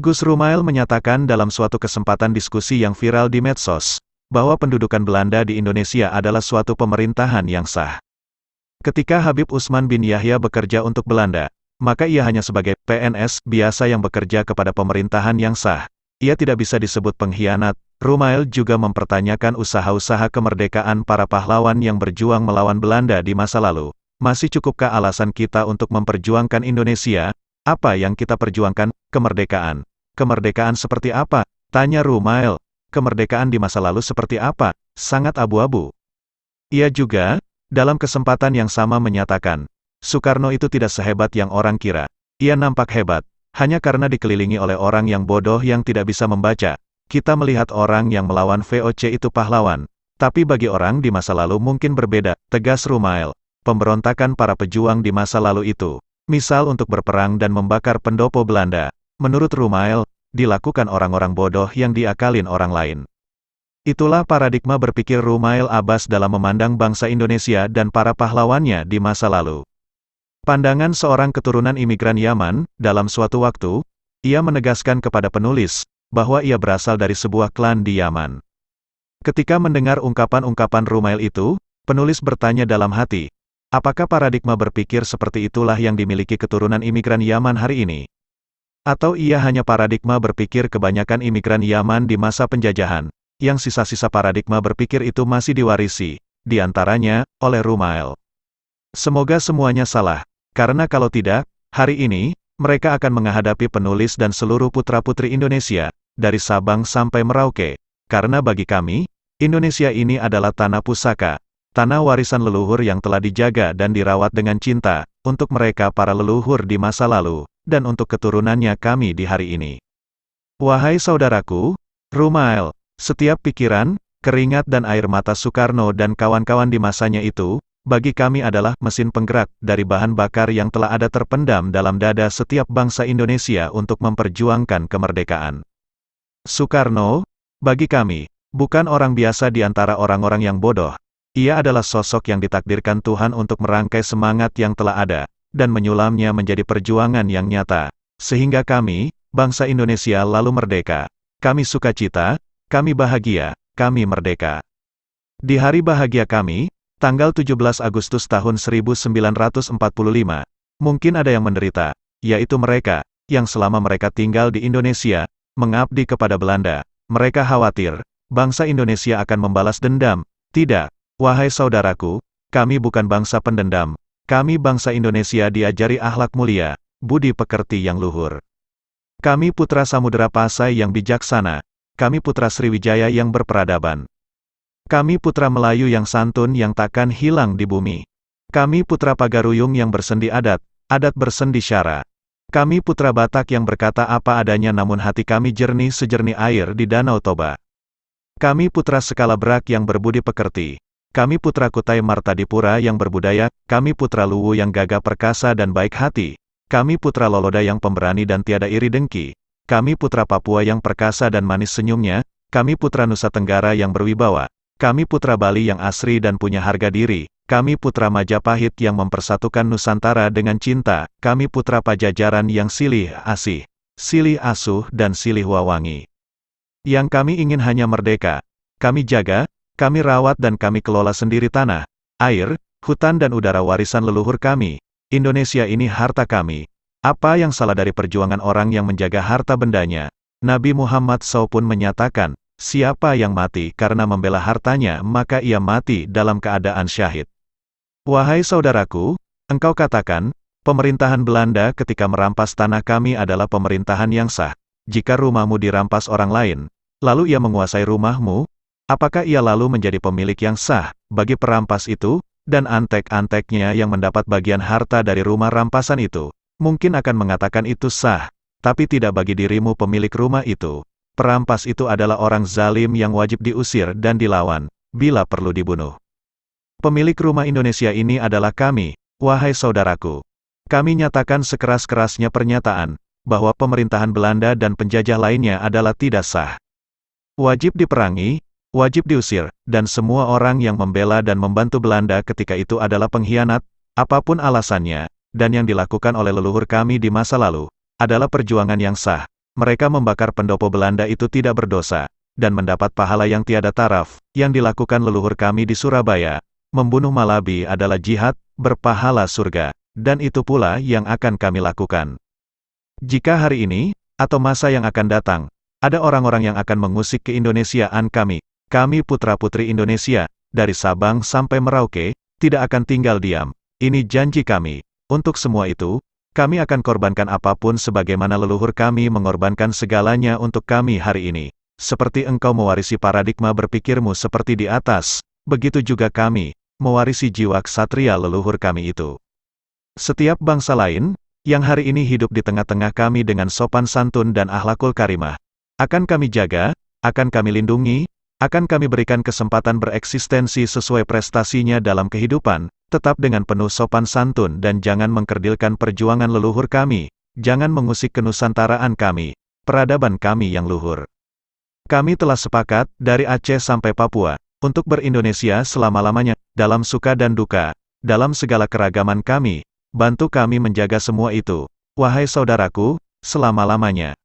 Gus Rumail menyatakan dalam suatu kesempatan diskusi yang viral di medsos, bahwa pendudukan Belanda di Indonesia adalah suatu pemerintahan yang sah. Ketika Habib Utsman bin Yahya bekerja untuk Belanda, maka ia hanya sebagai PNS biasa yang bekerja kepada pemerintahan yang sah. Ia tidak bisa disebut pengkhianat. Rumail juga mempertanyakan usaha-usaha kemerdekaan para pahlawan yang berjuang melawan Belanda di masa lalu. Masih cukupkah alasan kita untuk memperjuangkan Indonesia? Apa yang kita perjuangkan? Kemerdekaan. Kemerdekaan seperti apa? Tanya Rumail. Kemerdekaan di masa lalu seperti apa? Sangat abu-abu. Ia juga, dalam kesempatan yang sama menyatakan, Soekarno itu tidak sehebat yang orang kira. Ia nampak hebat, hanya karena dikelilingi oleh orang yang bodoh yang tidak bisa membaca. Kita melihat orang yang melawan VOC itu pahlawan. Tapi bagi orang di masa lalu mungkin berbeda, tegas Rumail. Pemberontakan para pejuang di masa lalu itu, misal untuk berperang dan membakar pendopo Belanda, menurut Rumail, dilakukan orang-orang bodoh yang diakalin orang lain. Itulah paradigma berpikir Rumail Abbas dalam memandang bangsa Indonesia dan para pahlawannya di masa lalu. Pandangan seorang keturunan imigran Yaman, dalam suatu waktu, ia menegaskan kepada penulis, bahwa ia berasal dari sebuah klan di Yaman. Ketika mendengar ungkapan-ungkapan Rumail itu, penulis bertanya dalam hati, apakah paradigma berpikir seperti itulah yang dimiliki keturunan imigran Yaman hari ini? Atau ia hanya paradigma berpikir kebanyakan imigran Yaman di masa penjajahan, yang sisa-sisa paradigma berpikir itu masih diwarisi, di antaranya, oleh Rumail. Semoga semuanya salah, karena kalau tidak, hari ini, mereka akan menghadapi penulis dan seluruh putra-putri Indonesia, dari Sabang sampai Merauke, karena bagi kami, Indonesia ini adalah tanah pusaka, tanah warisan leluhur yang telah dijaga dan dirawat dengan cinta, untuk mereka para leluhur di masa lalu, dan untuk keturunannya kami di hari ini. Wahai saudaraku, Rumail, setiap pikiran, keringat dan air mata Soekarno dan kawan-kawan di masanya itu, bagi kami adalah mesin penggerak dari bahan bakar yang telah ada terpendam dalam dada setiap bangsa Indonesia untuk memperjuangkan kemerdekaan. Soekarno, bagi kami, bukan orang biasa di antara orang-orang yang bodoh. Ia adalah sosok yang ditakdirkan Tuhan untuk merangkai semangat yang telah ada, dan menyulamnya menjadi perjuangan yang nyata. Sehingga kami, bangsa Indonesia lalu merdeka. Kami sukacita, kami bahagia, kami merdeka. Di hari bahagia kami, tanggal 17 Agustus tahun 1945, mungkin ada yang menderita, yaitu mereka, yang selama mereka tinggal di Indonesia, mengabdi kepada Belanda. Mereka khawatir, bangsa Indonesia akan membalas dendam. Tidak, wahai saudaraku, kami bukan bangsa pendendam. Kami bangsa Indonesia diajari akhlak mulia, budi pekerti yang luhur. Kami putra Samudera Pasai yang bijaksana. Kami putra Sriwijaya yang berperadaban. Kami putra Melayu yang santun yang takkan hilang di bumi. Kami putra Pagaruyung yang bersendi adat, adat bersendi syara. Kami putra Batak yang berkata apa adanya namun hati kami jernih sejernih air di Danau Toba. Kami putra Sekalabrak yang berbudi pekerti. Kami putra Kutai Martadipura yang berbudaya. Kami putra Luwu yang gagah perkasa dan baik hati. Kami putra Loloda yang pemberani dan tiada iri dengki. Kami putra Papua yang perkasa dan manis senyumnya. Kami putra Nusa Tenggara yang berwibawa. Kami putra Bali yang asri dan punya harga diri. Kami putra Majapahit yang mempersatukan Nusantara dengan cinta. Kami putra Pajajaran yang silih asih, silih asuh dan silih wawangi. Yang kami ingin hanya merdeka. Kami jaga, kami rawat dan kami kelola sendiri tanah, air, hutan dan udara warisan leluhur kami. Indonesia ini harta kami. Apa yang salah dari perjuangan orang yang menjaga harta bendanya? Nabi Muhammad SAW pun menyatakan, siapa yang mati karena membela hartanya maka ia mati dalam keadaan syahid. Wahai saudaraku, engkau katakan, pemerintahan Belanda ketika merampas tanah kami adalah pemerintahan yang sah. Jika rumahmu dirampas orang lain, lalu ia menguasai rumahmu, apakah ia lalu menjadi pemilik yang sah bagi perampas itu? Dan antek-anteknya yang mendapat bagian harta dari rumah rampasan itu, mungkin akan mengatakan itu sah, tapi tidak bagi dirimu pemilik rumah itu. Perampas itu adalah orang zalim yang wajib diusir dan dilawan, bila perlu dibunuh. Pemilik rumah Indonesia ini adalah kami, wahai saudaraku. Kami nyatakan sekeras-kerasnya pernyataan, bahwa pemerintahan Belanda dan penjajah lainnya adalah tidak sah. Wajib diperangi, wajib diusir, dan semua orang yang membela dan membantu Belanda ketika itu adalah pengkhianat, apapun alasannya, dan yang dilakukan oleh leluhur kami di masa lalu, adalah perjuangan yang sah. mereka membakar pendopo Belanda itu tidak berdosa, dan mendapat pahala yang tiada taraf, yang dilakukan leluhur kami di Surabaya. Membunuh Malabi adalah jihad, berpahala surga, dan itu pula yang akan kami lakukan. Jika hari ini, atau masa yang akan datang, ada orang-orang yang akan mengusik keindonesiaan kami putra-putri Indonesia, dari Sabang sampai Merauke, tidak akan tinggal diam. Ini janji kami. Untuk semua itu, kami akan korbankan apapun sebagaimana leluhur kami mengorbankan segalanya untuk kami hari ini. Seperti engkau mewarisi paradigma berpikirmu seperti di atas, begitu juga kami, mewarisi jiwa ksatria leluhur kami itu. Setiap bangsa lain, yang hari ini hidup di tengah-tengah kami dengan sopan santun dan akhlakul karimah, akan kami jaga, akan kami lindungi, akan kami berikan kesempatan bereksistensi sesuai prestasinya dalam kehidupan, tetap dengan penuh sopan santun dan jangan mengkerdilkan perjuangan leluhur kami, jangan mengusik kenusantaraan kami, peradaban kami yang luhur. Kami telah sepakat, dari Aceh sampai Papua, untuk berindonesia selama-lamanya, dalam suka dan duka, dalam segala keragaman kami, bantu kami menjaga semua itu, wahai saudaraku, selama-lamanya.